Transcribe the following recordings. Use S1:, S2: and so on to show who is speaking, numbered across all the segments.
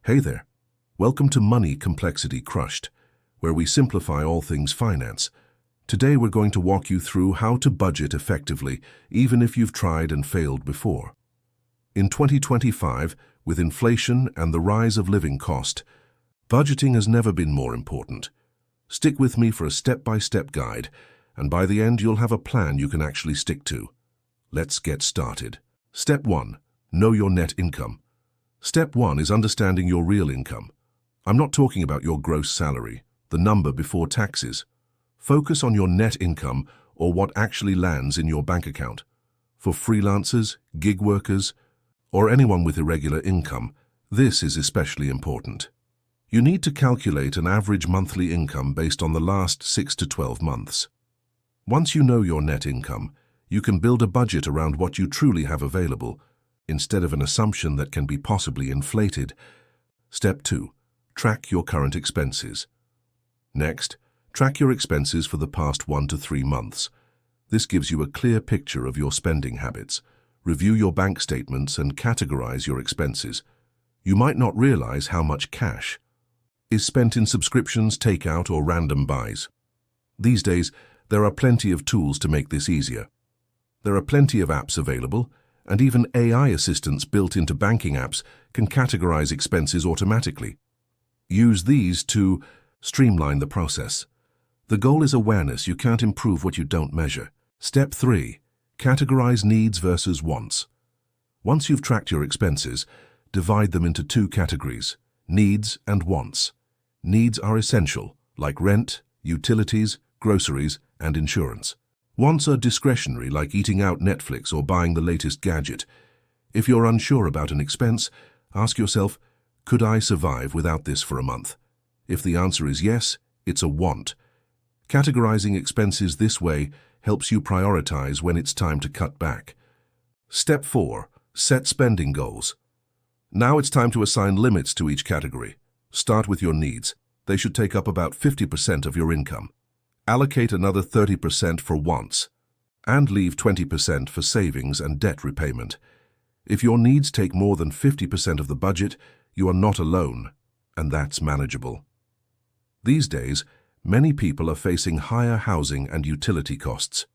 S1: Hey there. Welcome to Money Complexity Crushed, where we simplify all things finance. Today we're going to walk you through how to budget effectively, even if you've tried and failed before. In 2025, with inflation and the rise of living cost, budgeting has never been more important. Stick with me for a step-by-step guide, and by the end you'll have a plan you can actually stick to. Let's get started. Step 1. Know your net income. Step 1 is understanding your real income. I'm not talking about your gross salary, the number before taxes. Focus on your net income, or what actually lands in your bank account. For freelancers, gig workers, or anyone with irregular income, this is especially important. You need to calculate an average monthly income based on the last 6 to 12 months. Once you know your net income, you can build a budget around what you truly have available, instead of an assumption that can be possibly inflated. Step 2. Track your current expenses. Next, track your expenses for the past 1 to 3 months. This gives you a clear picture of your spending habits. Review your bank statements and categorize your expenses. You might not realize how much cash is spent in subscriptions, takeout, or random buys. These days, there are plenty of tools to make this easier. There are plenty of apps available, and even AI assistants built into banking apps can categorize expenses automatically. Use these to streamline the process. The goal is awareness. You can't improve what you don't measure. Step 3. Categorize needs versus wants. Once you've tracked your expenses, divide them into 2 categories, needs and wants. Needs are essential, like rent, utilities, groceries, and insurance. Wants are discretionary, like eating out, Netflix, or buying the latest gadget. If you're unsure about an expense, ask yourself, could I survive without this for a month? If the answer is yes, it's a want. Categorizing expenses this way helps you prioritize when it's time to cut back. Step 4. Set spending goals. Now it's time to assign limits to each category. Start with your needs. They should take up about 50% of your income. Allocate another 30% for wants, and leave 20% for savings and debt repayment. If your needs take more than 50% of the budget, you are not alone, and that's manageable. These days, many people are facing higher housing and utility costs.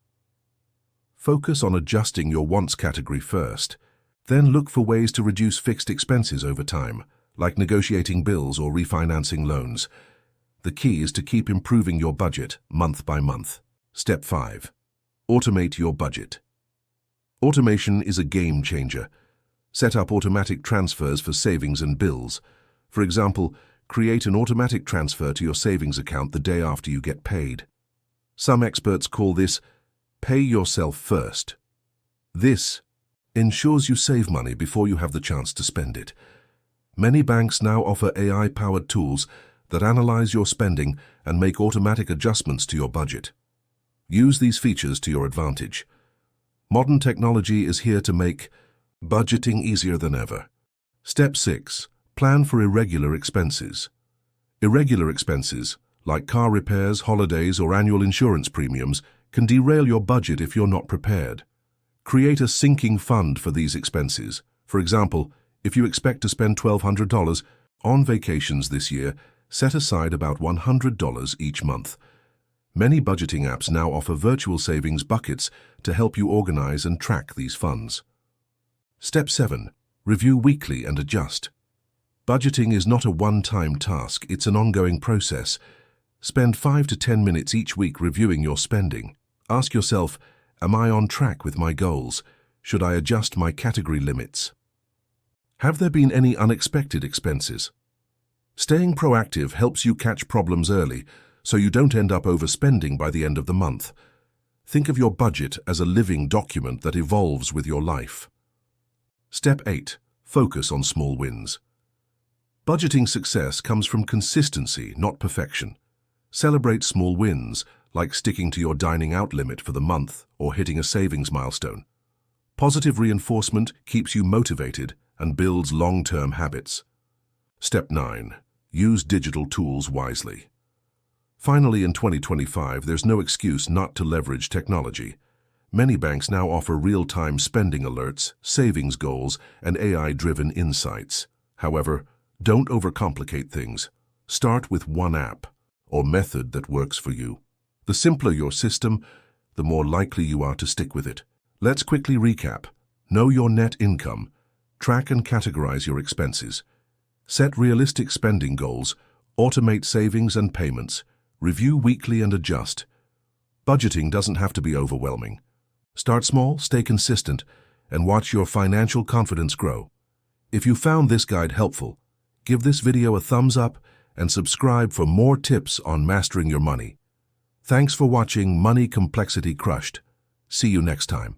S1: Focus on adjusting your wants category first, then look for ways to reduce fixed expenses over time, like negotiating bills or refinancing loans. The key is to keep improving your budget month by month. Step 5. Automate your budget. Automation is a game changer. Set up automatic transfers for savings and bills. For example, create an automatic transfer to your savings account the day after you get paid. Some experts call this pay yourself first. This ensures you save money before you have the chance to spend it. Many banks now offer AI-powered tools that analyze your spending and make automatic adjustments to your budget. Use these features to your advantage. Modern technology is here to make budgeting easier than ever. Step 6. Plan for irregular expenses. Irregular expenses, like car repairs, holidays, or annual insurance premiums, can derail your budget if you're not prepared. Create a sinking fund for these expenses. For example, if you expect to spend $1,200 on vacations this year, set aside about $100 each month. Many budgeting apps now offer virtual savings buckets to help you organize and track these funds. Step 7. Review weekly and adjust. Budgeting is not a one-time task, it's an ongoing process. Spend 5 to 10 minutes each week reviewing your spending. Ask yourself, am I on track with my goals? Should I adjust my category limits? Have there been any unexpected expenses? Staying proactive helps you catch problems early, so you don't end up overspending by the end of the month. Think of your budget as a living document that evolves with your life. Step 8. Focus on small wins. Budgeting success comes from consistency, not perfection. Celebrate small wins, like sticking to your dining out limit for the month or hitting a savings milestone. Positive reinforcement keeps you motivated and builds long-term habits. Step 9. Use digital tools wisely. Finally, in 2025, there's no excuse not to leverage technology. Many banks now offer real-time spending alerts, savings goals, and AI-driven insights. However, Don't overcomplicate things. Start with one app or method that works for you. The simpler your system, the more likely you are to stick with it. Let's quickly recap. Know your net income. Track and categorize your expenses. Set realistic spending goals. Automate savings and payments. Review weekly and adjust. Budgeting doesn't have to be overwhelming. Start small, stay consistent, and watch your financial confidence grow. If you found this guide helpful, give this video a thumbs up and subscribe for more tips on mastering your money. Thanks for watching Money Complexity Crushed. See you next time.